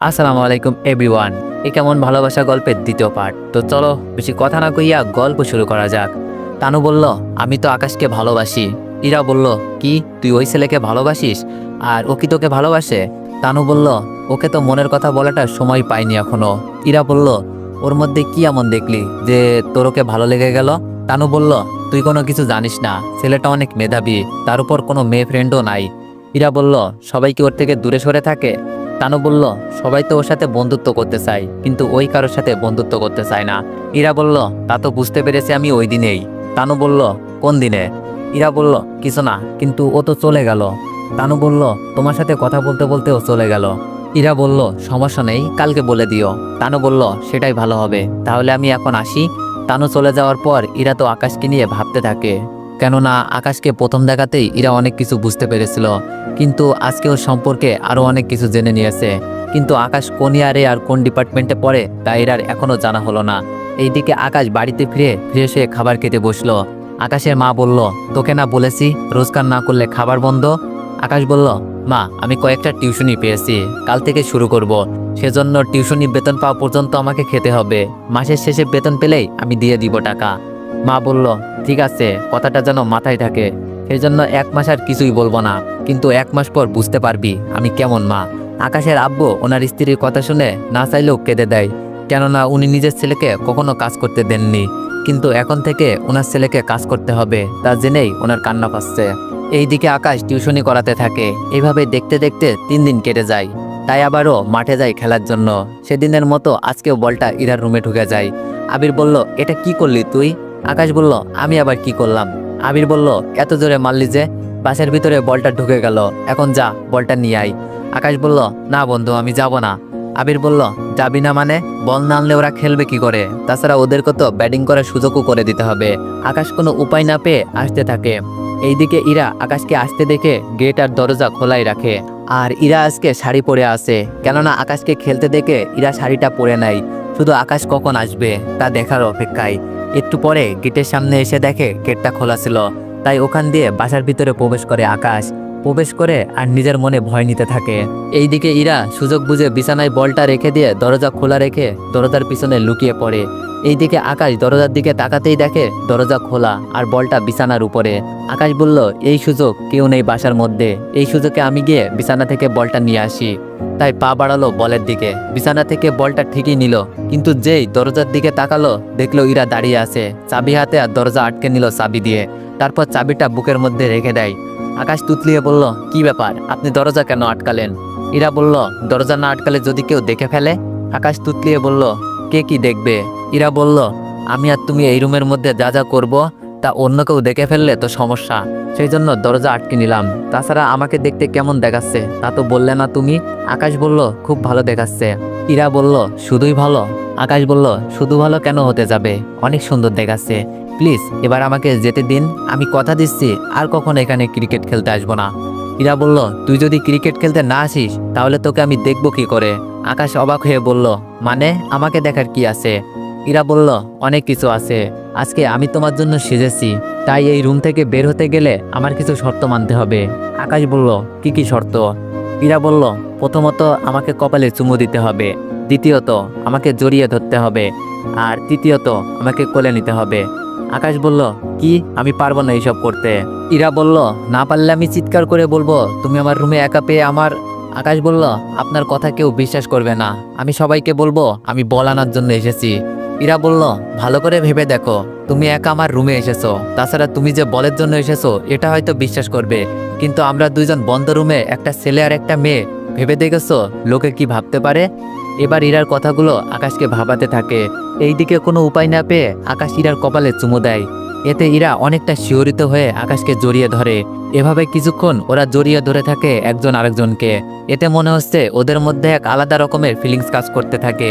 আসসালামু আলাইকুম এভরিওয়ান। এ কেমন ভালোবাসা গল্পের দ্বিতীয় পার্ট। তো চলো বেশি কথা না কইয়া গল্প শুরু করা যাক। তানু বলল, আমি তো আকাশকে ভালোবাসি। ইরা বলল, কি তুই ওই ছেলেকে ভালোবাসিস? আর ও কি তোকে ভালোবাসে? তানু বলল, ওকে তো মনের কথা বলাটার সময় পাইনি এখনো। ইরা বলল, ওর মধ্যে কি এমন দেখলি যে তোর ওকে ভালো লেগে গেল? তানু বলল, তুই কোনো কিছু জানিস না, ছেলেটা অনেক মেধাবী, তার উপর কোনো মেয়ে ফ্রেন্ডও নাই। ইরা বলল, সবাই কি ওর থেকে দূরে সরে থাকে? তানু বলল, সবাই তো ওর সাথে বন্ধুত্ব করতে চায়, কিন্তু ওই কারোর সাথে বন্ধুত্ব করতে চায় না। ইরা বলল, তা তো বুঝতে পেরেছি আমি ওই দিনেই। তানু বলল, কোন দিনে? ইরা বলল, কিছু না, কিন্তু ও তো চলে গেল। তানু বলল, তোমার সাথে কথা বলতে বলতে ও চলে গেল। ইরা বলল, সমস্যা নেই, কালকে বলে দিও। তানু বলল, সেটাই ভালো হবে, তাহলে আমি এখন আসি। তানু চলে যাওয়ার পর ইরা তো আকাশকে নিয়ে ভাবতে থাকে, কেননা আকাশকে প্রথম দেখাতেই ইরা অনেক কিছু বুঝতে পেরেছিল, কিন্তু আজকে ওর সম্পর্কে আরও অনেক কিছু জেনে নিয়েছে। কিন্তু আকাশ কোন ইয়ারে আর কোন ডিপার্টমেন্টে পড়ে তা এরার এখনও জানা হলো না। এইদিকে আকাশ বাড়িতে ফিরে ফ্রেশ হয়ে খাবার খেতে বসলো। আকাশের মা বলল, তোকে না বলেছি রোজগার না করলে খাবার বন্ধ? আকাশ বলল, মা আমি কয়েকটা টিউশনি পেয়েছি, কাল থেকে শুরু করব। সেজন্য টিউশনি বেতন পাওয়া পর্যন্ত আমাকে খেতে হবে। মাসের শেষে বেতন পেলেই আমি দিয়ে দিব টাকা। মা বলল, ঠিক আছে, কথাটা যেন মাথায় থাকে। সেই জন্য 1 মাস আর কিছুই বলবো না, কিন্তু 1 মাস পর বুঝতে পারবি আমি কেমন মা। আকাশের আব্বু ওনার স্ত্রীর কথা শুনে না চাইলেও কেঁদে দেয়, কেননা উনি নিজের ছেলেকে কখনো কাজ করতে দেননি, কিন্তু এখন থেকে ওনার ছেলেকে কাজ করতে হবে তা জেনেই ওনার কান্না পাচ্ছে। এইদিকে আকাশ টিউশনি করাতে থাকে। এইভাবে দেখতে দেখতে 3 দিন কেটে যায়। তাই আবারও মাঠে যায় খেলার জন্য। সেদিনের মতো আজকেও বলটা ইরার রুমে ঢুকে যায়। আবির বলল, এটা কি করলি তুই? আকাশ বলল, আমি আবার কি করলাম? আবির বলল, এত জোরে মারলি যে, বাসের ভিতরে বলটা ঢুকে গেল, এখন যা বলটা নিয়ে আয়। আকাশ বলল, না বন্ধু, আমি যাব না। আবির বলল, যাবি না মানে? বল না আনলে ওরা খেলবে কি করে? তাছাড়া ওদেরকে তো ব্যাটিং করার সুযোগও করে দিতে হবে। আকাশ কোনো উপায় না পেয়ে আসতে থাকে। এইদিকে ইরা আকাশকে আসতে দেখে গেট আর দরজা খোলাই রাখে। আর ইরা আজকে শাড়ি পরে আছে, কেননা আকাশকে খেলতে দেখে ইরা শাড়িটা পরে নাই, শুধু আকাশ কখন আসবে তা দেখার অপেক্ষায়। একটু পরে গেটের সামনে এসে দেখে গেটটা খোলা ছিল, তাই ওখান দিয়ে বাসার ভিতরে প্রবেশ করে আকাশ। প্রবেশ করে আর নিজের মনে ভয় নিতে থাকে। এইদিকে ইরা সুযোগ বুঝে বিছানায় বলটা রেখে দিয়ে দরজা খোলা রেখে দরজার পিছনে লুকিয়ে পড়ে। এইদিকে আকাশ দরজার দিকে তাকাতেই দেখে দরজা খোলা আর বলটা বিছানার উপরে। আকাশ বলল, এই সুযোগ কেউ নেই বাসার মধ্যে, এই সুযোগে আমি গিয়ে বিছানা থেকে বলটা নিয়ে আসি। তাই পা বাড়ালো বলের দিকে। বিছানা থেকে বলটা ঠিকই নিল, কিন্তু যেই দরজার দিকে তাকালো দেখলো ইরা দাঁড়িয়ে আছে চাবি হাতে, আর দরজা আটকে নিল চাবি দিয়ে। তারপর চাবিটা বুকের মধ্যে রেখে দেয়। আকাশ তুতলিয়ে বলল, কি ব্যাপার, আপনি দরজা কেন আটকালেন? ইরা বলল, দরজা না আটকালে যদি কেউ দেখে ফেলে? আকাশ তুতলিয়ে বলল, কে কি দেখবে? ইরা বলল, আমি আর তুমি এই রুমের মধ্যে যা যা করবো তা অন্য কেউ দেখে ফেললে তো সমস্যা, সেই জন্য দরজা আটকে নিলাম। তাছাড়া আমাকে দেখতে কেমন দেখাচ্ছে তা তো বললে না তুমি। আকাশ বলল, খুব ভালো দেখাচ্ছে। ইরা বলল, শুধুই ভালো? আকাশ বলল, শুধু ভালো কেন হতে যাবে, অনেক সুন্দর দেখাচ্ছে। প্লিজ এবার আমাকে যেতে দিন, আমি কথা দিচ্ছি আর কখনো এখানে ক্রিকেট খেলতে আসবো না। ইরা বলল, তুই যদি ক্রিকেট খেলতে না আসিস তাহলে তোকে আমি দেখবো কি করে? আকাশ অবাক হয়ে বলল, মানে আমাকে দেখার কি আছে? ইরা বলল, অনেক কিছু আছে। আজকে আমি তোমার জন্য সেজেছি, তাই এই রুম থেকে বের হতে গেলে আমার কিছু শর্ত মানতে হবে। আকাশ বলল, কি কি শর্ত? ইরা বলল, প্রথমত আমাকে কপালে চুমু দিতে হবে, দ্বিতীয়ত আমাকে জড়িয়ে ধরতে হবে, আর তৃতীয়ত আমাকে কোলে নিতে হবে। আকাশ বলল, কি, আমি পারবো না এইসব করতে। ইরা বলল, না পারলে আমি চিৎকার করে বলবো তুমি আমার রুমে একা পেয়ে আমার। আকাশ বলল, আপনার কথা কেউ বিশ্বাস করবে না, আমি সবাইকে বলবো আমি বল আনার জন্য এসেছি। ইরা বলল, ভালো করে ভেবে দেখো, তুমি একা আমার রুমে এসেছো, তাছাড়া তুমি যে বলের জন্য এসেছো এটা হয়তো বিশ্বাস করবে, কিন্তু আমরা দুইজন বন্ধ রুমে, একটা ছেলে আর একটা মেয়ে, ভেবে দেখেছো লোকে কি ভাবতে পারে? এবার ইরার কথাগুলো আকাশকে ভাবাতে থাকে। এইদিকে কোনো উপায় না পেয়ে আকাশ ইরার কপালে চুমু দেয়। এতে ইরা অনেকটা শিহরিত হয়ে আকাশকে জড়িয়ে ধরে। এভাবে কিছুক্ষণ ওরা জড়িয়ে ধরে থাকে একজন আরেকজনকে। এতে মনে হচ্ছে ওদের মধ্যে এক আলাদা রকমের ফিলিংস কাজ করতে থাকে।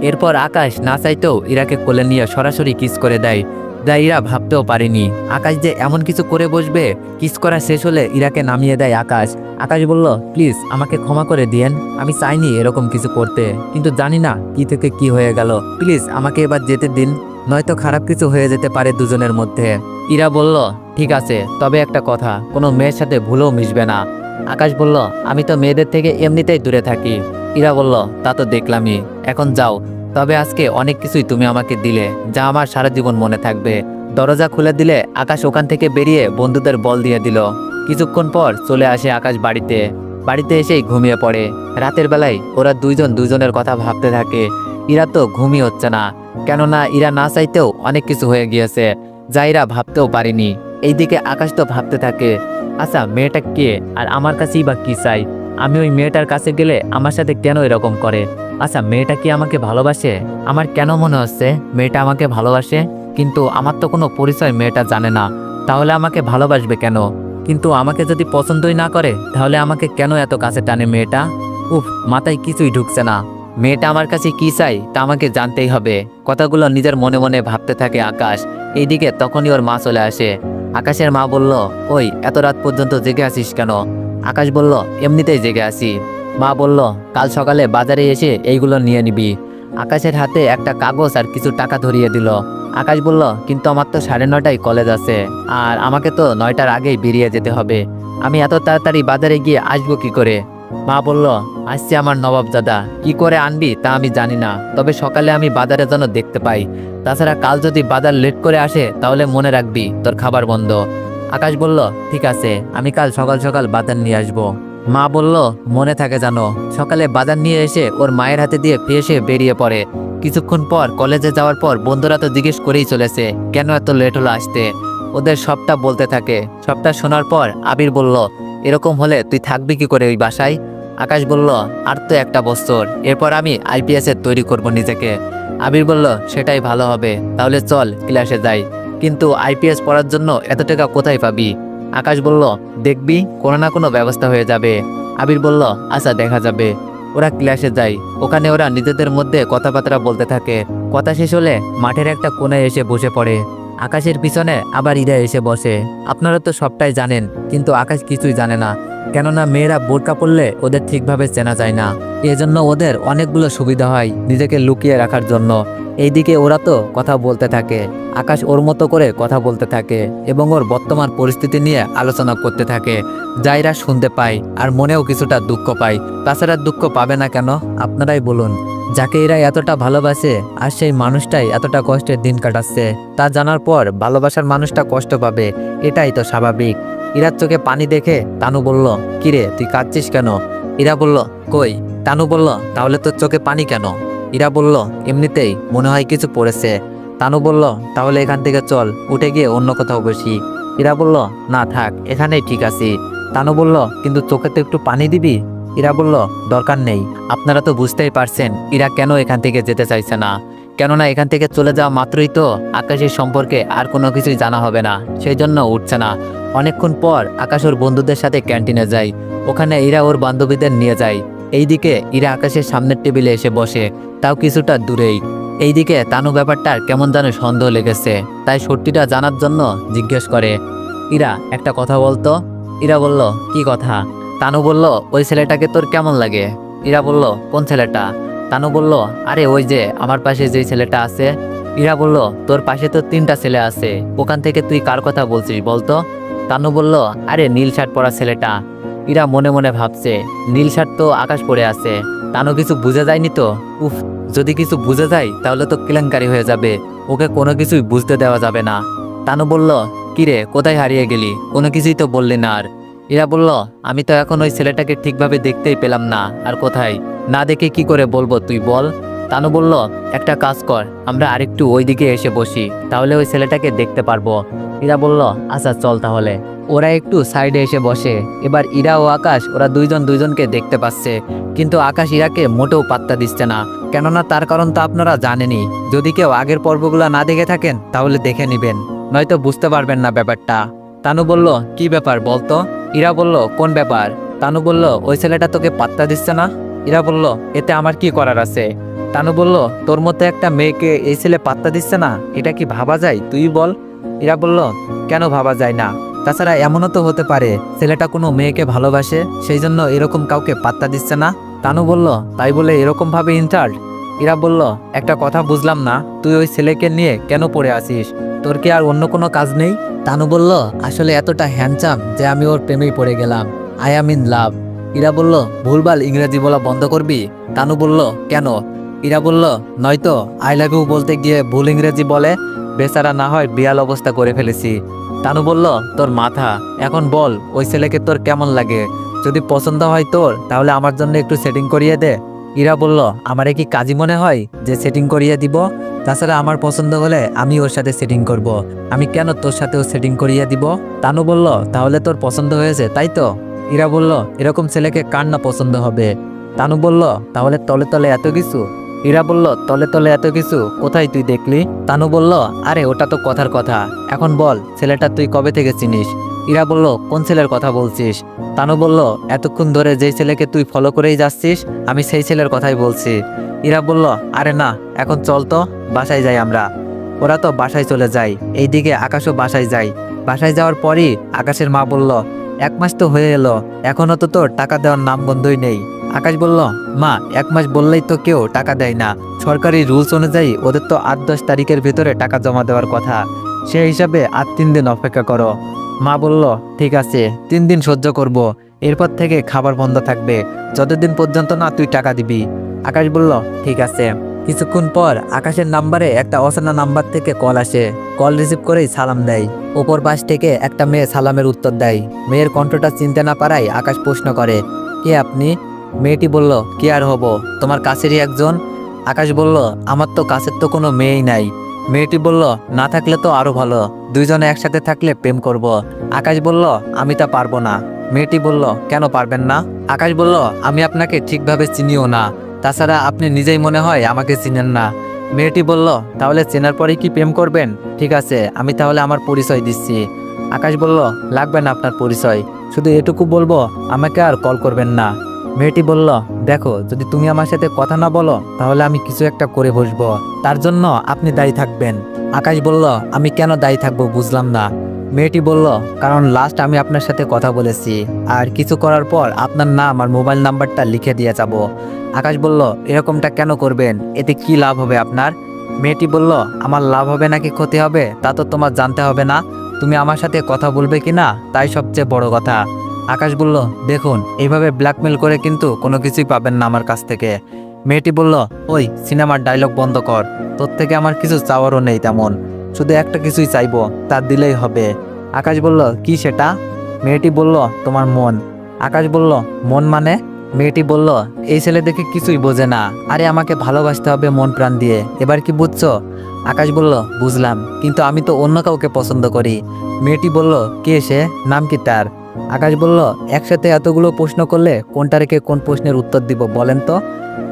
এরপর আকাশ না চাইতেও ইরাকে কোলে নিয়ে সরাসরি কিস করে দেয়, যা ইরা ভাবতেও পারেনি। আকাশ যে এমন কিছু করে বসবে। কিস করা শেষ হলে ইরাকে নামিয়ে দেয় আকাশ। আকাশ বলল, প্লিজ আমাকে ক্ষমা করে দিয়েন, আমি চাইনি এরকম কিছু করতে, কিন্তু জানি না কি থেকে কি হয়ে গেল, প্লিজ আমাকে এবার যেতে দিন, নয়তো খারাপ কিছু হয়ে যেতে পারে দুজনের মধ্যে। ইরা বলল, ঠিক আছে, তবে একটা কথা, কোনো মেয়ের সাথে ভুলেও মিশবে না। আকাশ বলল, আমি তো মেয়েদের থেকে এমনিতেই দূরে থাকি। ইরা বলল, তা তো দেখলামই, এখন যাও। তবে আজকে অনেক কিছুই তুমি আমাকে দিলে, যা আমার সারা জীবন মনে থাকবে। দরজা খুলে দিলে আকাশ ওখান থেকে বেরিয়ে বন্ধুদের বল দিয়ে দিল। কিছুক্ষণ পর চলে আসে আকাশ বাড়িতে। বাড়িতে এসেই ঘুমিয়ে পড়ে। রাতের বেলায় ওরা দুইজন দুজনের কথা ভাবতে থাকে। ইরা তো ঘুমই হচ্ছে না, কেননা ইরা না চাইতেও অনেক কিছু হয়ে গিয়েছে, যা ইরা ভাবতেও পারেনি। এইদিকে আকাশ তো ভাবতে থাকে, আচ্ছা মেয়েটা কে, আর আমার কাছেই বা কি চাই? আমি ওই মেয়েটার কাছে গেলে আমার সাথে কেন এরকম করে? আচ্ছা মেয়েটা কি আমাকে ভালোবাসে? আমার কেন মনে হচ্ছে মেয়েটা আমাকে ভালোবাসে? কিন্তু আমার তো কোনো পরিচয় মেয়েটা জানে না, তাহলে আমাকে ভালোবাসবে কেন? কিন্তু আমাকে যদি পছন্দই না করে, তাহলে আমাকে কেন এত কাছে টানে মেয়েটা? উফ, মাথায় কিছুই ঢুকছে না। মেয়েটা আমার কাছে কি চাই তা আমাকে জানতেই হবে। কথাগুলো নিজের মনে মনে ভাবতে থাকে আকাশ। এইদিকে তখনই ওর মা চলে আসে। আকাশের মা বলল, ওই এত রাত পর্যন্ত জেগে আছিস কেন? আকাশ বলল, এমনিতেই জেগে আছি। মা বলল, কাল সকালে বাজারে এসে এইগুলো নিয়ে নিবি। আকাশের হাতে একটা কাগজ আর কিছু টাকা ধরিয়ে দিল। আকাশ বলল, কিন্তু আমার তো 9:30টায় কলেজ আছে, আর আমাকে তো 9টার আগেই বেরিয়ে যেতে হবে। আমি এত তাড়াতাড়ি বাজারে গিয়ে আসবো কি করে? মা বলল, আসছে আমার নবাবজাদা, কি করে আনবি তা আমি জানি না, তবে সকালে আমি বাজারে যেন দেখতে পাই। তাছাড়া কাল যদি বাজার লেট করে আসে, তাহলে মনে রাখবি তোর খাবার বন্ধ। আকাশ বলল, ঠিক আছে, আমি কাল সকাল সকাল বাজার নিয়ে আসবো। মা বলল, মনে থাকে জানো। সকালে বাজার নিয়ে এসে ওর মায়ের হাতে দিয়ে ফ্রেশে বেরিয়ে পড়ে। কিছুক্ষণ পর কলেজে যাওয়ার পর বন্ধুরা তো জিজ্ঞেস করেই চলেছে, কেন এত লেট হলো আসতে। ওদের সবটা বলতে থাকে। সবটা শোনার পর আবির বলল, এরকম হলে তুই থাকবি কি করে ওই বাসায়? আকাশ বলল, আর তো একটা বছর, এরপর আমি আইপিএস এর তৈরি করব নিজেকে। আবির বলল, সেটাই ভালো হবে, তাহলে চল ক্লাসে যাই। কিন্তু আইপিএস পড়ার জন্য এত টাকা কোথায় পাবি? আকাশ বলল, দেখবি কোনো না কোনো ব্যবস্থা হয়ে যাবে। আবির বলল, আচ্ছা দেখা যাবে। ওরা ক্লাসে যায়। ওখানে ওরা নিজেদের মধ্যে কথাবার্তা বলতে থাকে। কথা শেষ হলে মাঠের একটা কোণায় এসে বসে পড়ে। আকাশের পিছনে আবার ইরা এসে বসে। আপনারা তো সবটাই জানেন, কিন্তু আকাশ কিছুই জানে না, কেননা মেয়েরা বোরকা পরলে ওদের ঠিকভাবে চেনা যায় না। এজন্য ওদের অনেকগুলো সুবিধা হয় নিজেকে লুকিয়ে রাখার জন্য। এইদিকে ওরা তো কথা বলতে থাকে। আকাশ ওর মতো করে কথা বলতে থাকে এবং ওর বর্তমান পরিস্থিতি নিয়ে আলোচনা করতে থাকে, যা এরা শুনতে পায় আর মনেও কিছুটা দুঃখ পায়। তাছাড়া দুঃখ পাবে না কেন, আপনারাই বলুন। যাকে এরা এতটা ভালোবাসে আর সেই মানুষটাই এতটা কষ্টের দিন কাটাচ্ছে, তা জানার পর ভালোবাসার মানুষটা কষ্ট পাবে, এটাই তো স্বাভাবিক। ইরার চোখে পানি দেখে তানু বলল, কিরে তুই কাঁদছিস কেন? ইরা বলল, কই। তানু বলল, তাহলে তোর চোখে পানি কেন? ইরা বলল, এমনিতেই মনে হয় কিছু পড়েছে। তানু বলল, তাহলে এখান থেকে চল, উঠে গিয়ে অন্য কোথাও বসি। ইরা বলল, না থাক, এখানেই ঠিক আছি। তানু বলল, কিন্তু চোখে তো একটু পানি দিবি। ইরা বলল, দরকার নেই। আপনারা তো বুঝতেই পারছেন ইরা কেন এখান থেকে যেতে চাইছে না, কেননা এখান থেকে চলে যাওয়া মাত্রই তো আকাশের সম্পর্কে আর কোনো কিছুই জানা হবে না, সেই জন্য উঠছে না। অনেকক্ষণ পর আকাশ ওর বন্ধুদের সাথে ক্যান্টিনে যায়। ওখানে ইরা ওর বান্ধবীদের নিয়ে যায়। এইদিকে ইরা আকাশের সামনের টেবিলে এসে বসে, তাও কিছুটা দূরেই। এইদিকে তানু ব্যাপারটার কেমন যেন সন্দেহ লেগেছে, তাই সত্যিটা জানার জন্য জিজ্ঞেস করে, ইরা একটা কথা বলতো। ইরা বলল, কি কথা? তানু বলল, ওই ছেলেটাকে তোর কেমন লাগে? ইরা বলল, কোন ছেলেটা? তানু বলল, আরে ওই যে আমার পাশে যে ছেলেটা আছে। ইরা বলল, তোর পাশে তো 3টা ছেলে আছে, ওখান থেকে তুই কার কথা বলছিস বলতো? তানু বলল, আরে নীল শার্ট পরা ছেলেটা। ইরা মনে মনে ভাবছে, নীল শার্ট তো আকাশ পরে আছে। তানু কিছু বুঝে যায়নি তো? উফ, যদি কিছু বুঝে যায় তাহলে তো কেলেঙ্কারি হয়ে যাবে, ওকে কোনো কিছুই বুঝতে দেওয়া যাবে না। তানু বলল, কিরে কোথায় হারিয়ে গেলি, কোনো কিছুই তো বললি না আর। ইরা বলল, আমি তো এখন ওই ছেলেটাকে ঠিকভাবে দেখতেই পেলাম না, আর কোথায় না দেখে কি করে বলবো তুই বল। তানু বলল, একটা কাজ কর, আমরা আরেকটু ওইদিকে এসে বসি, তাহলে ওই ছেলেটাকে দেখতে পারবো। ইরা বলল, আচ্ছা চল তাহলে। ওরা একটু সাইডে এসে বসে। এবার ইরা ও আকাশ ওরা দুইজন দুইজনকে দেখতে পাচ্ছে, কিন্তু আকাশ ইরাকে মোটেও পাত্তা দিচ্ছে না, কেননা তার কারণ তো আপনারা জানেনই। যদি কেউ আগের পর্বগুলো না দেখে থাকেন তাহলে দেখে নিবেন, নয়তো বুঝতে পারবেন না ব্যাপারটা। তানু বলল, কি ব্যাপার বলতো? ইরা বলল, কোন ব্যাপার? তানু বলল, ওই ছেলেটা তোকে পাত্তা দিচ্ছে না। ইরা বলল, এতে আমার কি করার আছে? তানু বলল, তোর মতো একটা মেয়েকে এই ছেলে পাত্তা দিচ্ছে না, এটা কি ভাবা যায় তুই বল? ইরা বলল, কেন ভাবা যায় না? তাছাড়া এমনও তো হতে পারে ছেলেটা কোনো মেয়েকে ভালোবাসে, সেই জন্য এরকম কাউকে পাত্তা দিচ্ছে না। তানু বলল, তাই বলে এরকম ভাবে ইনসাল্ট? ইরা বলল, একটা কথা বুঝলাম না, তুই ওই ছেলেকে নিয়ে কেন পড়ে আসিস? তোর কি আর অন্য কোনো কাজ নেই? তানু বলল, আসলে এতটা হ্যান্ডসাম যে আমি ওর প্রেমেই পড়ে গেলাম। I am in love. Ira বলল, ভুলভাল ইংরেজি বলা বন্ধ করবি? তানু বলল, কেন? ইরা বলল, নয়তো আই লাভ ইউ বলতে গিয়ে ভুল ইংরেজি বলে বেচারা না হয় বিয়াল অবস্থা করে ফেলেছি। তানু বলল, তোর মাথা। এখন বল ওই ছেলেকে তোর কেমন লাগে? যদি পছন্দ হয় তোর তাহলে আমার জন্য একটু সেটিং করিয়ে দে। ইরা বলল, আমারে কি কাজী মনে হয় যে সেটিং করিয়ে দিব? তাছাড়া আমার পছন্দ হলে আমি ওর সাথে সেটিং করব। আমি কেন তোর সাথেও সেটিং করিয়ে দিব? তানু বলল, তাহলে তোর পছন্দ হয়েছে তাই তো? ইরা বলল, এরকম ছেলেকে কার না পছন্দ হবে? তানু বলল, তাহলে তলে তলে এত কিছু? ইরা বলল, তলে তলে এত কিছু কোথায় তুই দেখলি? তানু বলল, আরে ওটা তো কথার কথা। এখন বল ছেলেটা তুই কবে থেকে চিনিস? ইরা বলল, কোন ছেলের কথা বলছিস? তানু বলল, এতক্ষণ ধরে যেই ছেলেকে তুই ফলো করেই যাচ্ছিস আমি সেই ছেলের কথাই বলছি। ইরা বলল, আরে না, এখন চল তো বাসায় যাই আমরা। ওরা তো বাসায় চলে যায়, এইদিকে আকাশও বাসায় যায়। বাসায় যাওয়ার পরই আকাশের মা বলল, 1 মাস তো হয়ে এলো, এখনো তো তোর টাকা দেওয়ার নাম গন্ধই নেই। আকাশ বলল, মা 1 মাস বললেই তো কেউ টাকা দেয় না। সরকারি রুলস অনুযায়ী ওদের তো 8-10 তারিখের ভিতরে টাকা জমা দেওয়ার কথা। সেই হিসাবে আর 3 দিন অপেক্ষা করো। মা বলল, ঠিক আছে 3 দিন সহ্য করব। এরপর থেকে খাবার বন্ধ থাকবে যতদিন পর্যন্ত না তুই টাকা দিবি। আকাশ বলল, ঠিক আছে। কিছুক্ষণ পর আকাশের নাম্বারে একটা অচেনা নাম্বার থেকে কল আসে। কল রিসিভ করেই সালাম দেয়। ওপর পাশ থেকে একটা মেয়ে সালামের উত্তর দেয়। মেয়ের কণ্ঠটা চিনতে না পারায় আকাশ প্রশ্ন করে, কে আপনি? মেয়েটি বলল, কি আর হব, তোমার কাছেরই একজন। আকাশ বলল, আমার তো কাছের তো কোনো মেয়েই নাই। মেয়েটি বলল, না থাকলে তো আরো ভালো, দুইজনে একসাথে থাকলে প্রেম করব। আকাশ বলল, আমি তা পারবো না। মেয়েটি বলল, কেন পারবেন না? আকাশ বলল, আমি আপনাকে ঠিকভাবে চিনিও না, তাছাড়া আপনি নিজেই মনে হয় আমাকে চিনেন না। মেয়েটি বলল, তাহলে চেনার পরেই কি প্রেম করবেন? ঠিক আছে, আমি তাহলে আমার পরিচয় দিচ্ছি। আকাশ বলল, লাগবে না আপনার পরিচয়, শুধু এটুকু বলবো আমাকে আর কল করবেন না। মেয়েটি বলল, দেখো যদি তুমি আমার সাথে কথা না বলো তাহলে আমি কিছু একটা করে বসবো, তার জন্য আপনি দায়ী থাকবেন। আকাশ বলল, আমি কেন দায়ী থাকবো বুঝলাম না। মেয়েটি বলল, কারণ লাস্ট আমি আপনার সাথে কথা বলেছি, আর কিছু করার পর আপনার নাম আর মোবাইল নাম্বারটা লিখে দিয়ে যাব। আকাশ বলল, এরকমটা কেন করবেন? এতে কি লাভ হবে আপনার? মেয়েটি বলল, আমার লাভ হবে নাকি ক্ষতি হবে তা তো তোমার জানতে হবে না, তুমি আমার সাথে কথা বলবে কিনা তাই সবচেয়ে বড় কথা। আকাশ বলল, দেখুন এইভাবে ব্ল্যাকমেল করে কিন্তু কোনো কিছুই পাবেন না আমার কাছ থেকে। মেয়েটি বলল, ওই সিনেমার ডায়লগ বন্ধ কর, তোর থেকে আমার কিছু চাওয়ারও নেই তেমন, শুধু একটা কিছুই চাইবো, তা দিলেই হবে। আকাশ বলল, কি সেটা? মেয়েটি বলল, তোমার মন। আকাশ বলল, মন মানে? মেয়েটি বলল, এই ছেলে দেখে কিছুই বোঝে না, আরে আমাকে ভালোবাসতে হবে মন প্রাণ দিয়ে, এবার কি বুঝছো? আকাশ বলল, বুঝলাম, কিন্তু আমি তো অন্য কাউকে পছন্দ করি। মেয়েটি বলল, কে সে, নাম কি তার? আকাশ বলল, একসাথে এতগুলো প্রশ্ন করলে কোনটা রেখে কোন প্রশ্নের উত্তর দিব বলেন তো?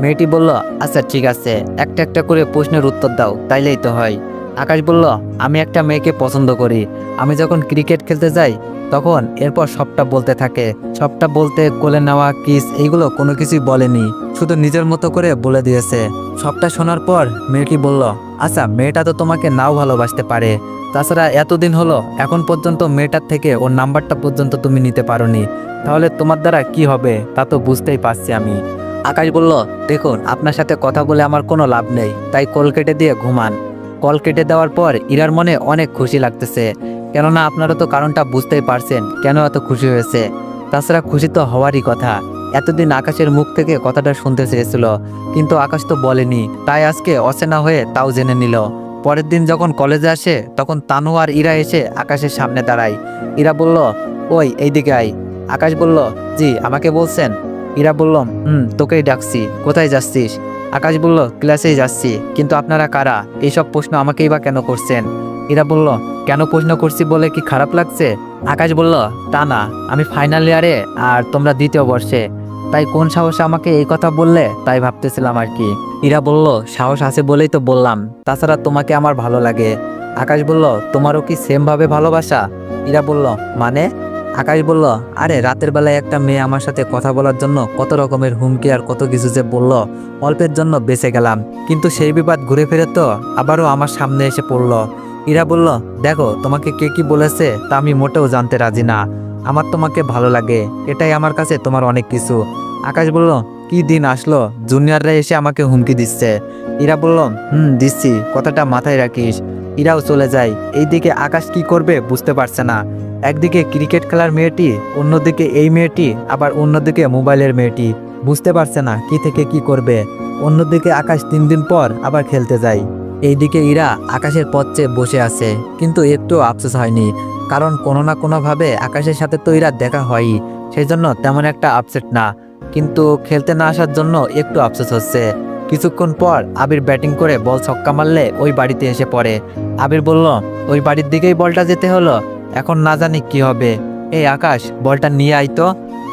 মেয়েটি বলল, আচ্ছা ঠিক আছে, একটা একটা করে প্রশ্নের উত্তর দাও তাইলেই তো হয়। আকাশ বলল, আমি একটা মেয়েকে পছন্দ করি, আমি যখন ক্রিকেট খেলতে যাই তখন এরপর সবটা বলতে থাকে, সবটা বলতে কোলে নেওয়া কিস এইগুলো কোনো কিছুই বলেনি, শুধু নিজের মতো করে বলে দিয়েছে। সবটা শোনার পর মেয়েটি বলল, আচ্ছা মেয়েটা তো তোমাকে নাও ভালোবাসতে পারে, তাছাড়া এতদিন হলো এখন পর্যন্ত মেয়েটার থেকে ওর নাম্বারটা পর্যন্ত তুমি নিতে পারোনি, তাহলে তোমার দ্বারা কি হবে তা তো বুঝতেই পারছি আমি। আকাশ বলল, দেখুন আপনার সাথে কথা বলে আমার কোনো লাভ নেই, তাই কল কেটে দিয়ে ঘুমান। কল কেটে দেওয়ার পর ইরার মনে অনেক খুশি লাগতেছে, কেননা আপনারা তো কারণটা বুঝতেই পারছেন কেন এত খুশি হয়েছে। তাছাড়া খুশি তো হওয়ারই কথা, এতদিন আকাশের মুখ থেকে কথাটা শুনতে চেয়েছিল কিন্তু আকাশ তো বলেনি, তাই আজকে অচেনা হয়ে তাও জেনে নিল। পরের দিন যখন কলেজে আসে তখন তানু আর ইরা এসে আকাশের সামনে দাঁড়ায়। ইরা বলল, ওই এইদিকে আয়। আকাশ বলল, জি আমাকে বলছেন? ইরা বলল, তোকেই ডাকছি, কোথায় যাচ্ছিস? আকাশ বলল, ক্লাসেই যাচ্ছি, কিন্তু আপনারা কারা, এইসব প্রশ্ন আমাকেই বা কেন করছেন? ইরা বলল, কেন প্রশ্ন করছি বলে কি খারাপ লাগছে? আকাশ বলল, তা না, আমি ফাইনাল ইয়ারে আর তোমরা 2য় বর্ষে, তাই কোন সাহসে আমাকে এই কথা বললে তাই ভাবতেছিলাম আর কি। ইরা বলল, সাহস আছে বলেই তো বললাম, তাছাড়া তোমাকে আমার ভালো লাগে। আকাশ বলল, তোমারও কি সেম ভাবে ভালোবাসা? ইরা বলল, মানে? আকাশ বলল, আরে রাতের বেলায় একটা মেয়ে আমার সাথে কথা বলার জন্য কত রকমের হুমকি আর কত কিছু যে বলল, অল্পের জন্য বেঁচে গেলাম, কিন্তু সেই বিবাদ ঘুরে ফিরে তো আবারও আমার সামনে এসে পড়ল। ইরা বলল, দেখো তোমাকে কে কি বলেছে তা আমি মোটেও জানতে রাজি না, আমার তোমাকে ভালো লাগে, এটাই আমার কাছে তোমার অনেক কিছু। আকাশ বলল, কি দিন আসলো, জুনিয়ররা এসে আমাকে হুমকি দিচ্ছে। ইরা বলল, দিচ্ছি, কথাটা মাথায় রাখিস। ইরাও চলে যায়। এইদিকে আকাশ কি করবে বুঝতে পারছে না। একদিকে ক্রিকেট খেলার মেয়েটি, অন্যদিকে এই মেয়েটি, আবার অন্যদিকে মোবাইলের মেয়েটি। বুঝতে পারছে না কি থেকে কি করবে। অন্যদিকে আকাশ 3 দিন পর আবার খেলতে যায়। এইদিকে ইরা আকাশের পথ চেয়ে বসে আছে, কিন্তু একটু আফসোস হয়নি, কারণ কোনো না কোনোভাবে আকাশের সাথে তো ইরা দেখা হয়ই, সেই জন্য তেমন একটা আপসেট না। কিন্তু খেলতে না আসার জন্য একটু আফসোস হচ্ছে। কিছুক্ষণ পর আবির ব্যাটিং করে বল ছক্কা মারলে ওই বাড়িতে এসে পড়ে। আবির বলল, ওই বাড়ির দিকেই বলটা যেতে হলো, এখন না জানি কি হবে। এই আকাশ, বলটা নিয়ে আয় তো।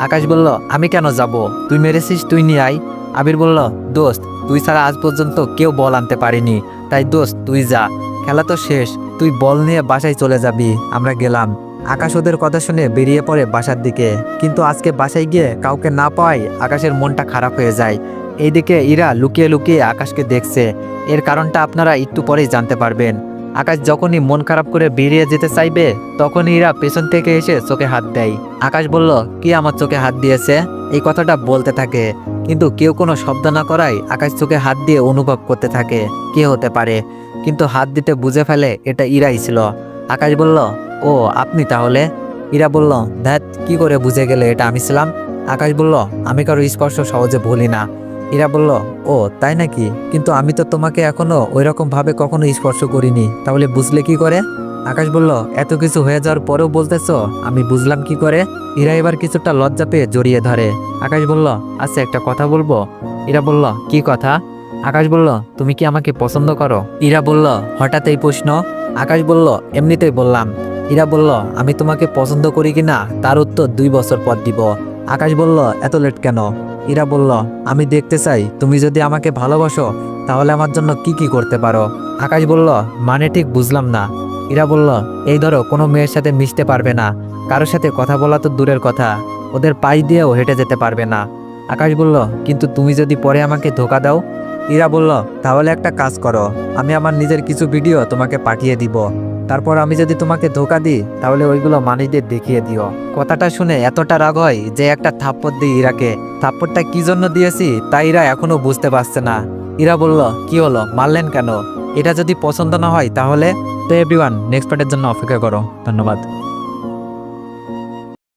আকাশ বলল, আমি কেন যাব, তুই মেরেছিস, তুই নিয়ে আয়। আবির বলল, দোস্ত, তুই ছাড়া আজ পর্যন্ত কেউ বল আনতে পারিনি, তাই দোস্ত তুই যা, খেলা তো শেষ, তুই বল নিয়ে বাসায় চলে যাবি। আমরা গেলাম। আকাশ ওদের কথা শুনে বেরিয়ে পড়ে বাসার দিকে, কিন্তু আজকে বাসায় গিয়ে কাউকে না পাওয়ায় আকাশের মনটা খারাপ হয়ে যায়। এইদিকে ইরা লুকিয়ে লুকিয়ে আকাশকে দেখছে। এর কারণটা আপনারা একটু পরেই জানতে পারবেন। আকাশ যখনই মন খারাপ করে বেরিয়ে যেতে চাইবে, তখনই ইরা পেছন থেকে এসে চোখে হাত দেয়। আকাশ বলল, কি আমার চোখে হাত দিয়েছে? এই কথাটা বলতে থাকে, কিন্তু কেউ কোনো শব্দ না করায় আকাশ চোখে হাত দিয়ে অনুভব করতে থাকে কে হতে পারে, কিন্তু হাত দিতে বুঝে ফেলে এটা ইরাই ছিল। আকাশ বলল, ও আপনি তাহলে? ইরা বলল, ধ্যাত, কি করে বুঝে গেলে এটা আমি ছিলাম? আকাশ বলল, আমি কারো স্পর্শ সহজে ভুলি না। ইরা বলল, ও তাই নাকি? কিন্তু আমি তো তোমাকে এখনো ওইরকম ভাবে কখনো স্পর্শ করিনি, তাহলে বুঝলে কি করে? আকাশ বলল, এত কিছু হয়ে যাওয়ার পরেও বলতেছো আমি বুঝলাম কি করে? ইরা এবার কিছুটা লজ্জা পেয়ে জড়িয়ে ধরে। আকাশ বলল, আচ্ছা একটা কথা বলবো? ইরা বলল, কি কথা? আকাশ বলল, তুমি কি আমাকে পছন্দ করো? ইরা বলল, হঠাৎ এই প্রশ্ন? আকাশ বলল, এমনিতেই বললাম। ইরা বলল, আমি তোমাকে পছন্দ করি কিনা তার উত্তর 2 বছর পর দিব। আকাশ বলল, এত লেট কেন? ইরা বলল, আমি দেখতে চাই তুমি যদি আমাকে ভালোবাসো তাহলে আমার জন্য কি কি করতে পারো। আকাশ বলল, মানে ঠিক বুঝলাম না। ইরা বলল, এই ধরো কোনো মেয়ের সাথে মিশতে পারবে না, কারোর সাথে কথা বলা তো দূরের কথা, ওদের পাশ দিয়েও হেঁটে যেতে পারবে না। আকাশ বলল, কিন্তু তুমি যদি পরে আমাকে ধোকা দাও? ইরা বলল, তাহলে একটা কাজ করো, আমি আমার নিজের কিছু ভিডিও তোমাকে পাঠিয়ে দিব, তারপর আমি যদি তোমাকে ধোকা দিই তাহলে ওইগুলো মানুষদের দেখিয়ে দিও। কথাটা শুনে এতটা রাগ হয় যে একটা থাপ্পড় দিই ইরাকে। থাপ্পড়টা কি জন্য দিয়েছি তা ইরা এখনো বুঝতে পারছে না। ইরা বলল, কি হলো, মারলেন কেন? এটা যদি পছন্দ না হয় তাহলে? তো এভরিওয়ান, নেক্সট পার্টের জন্য অপেক্ষা করো। ধন্যবাদ।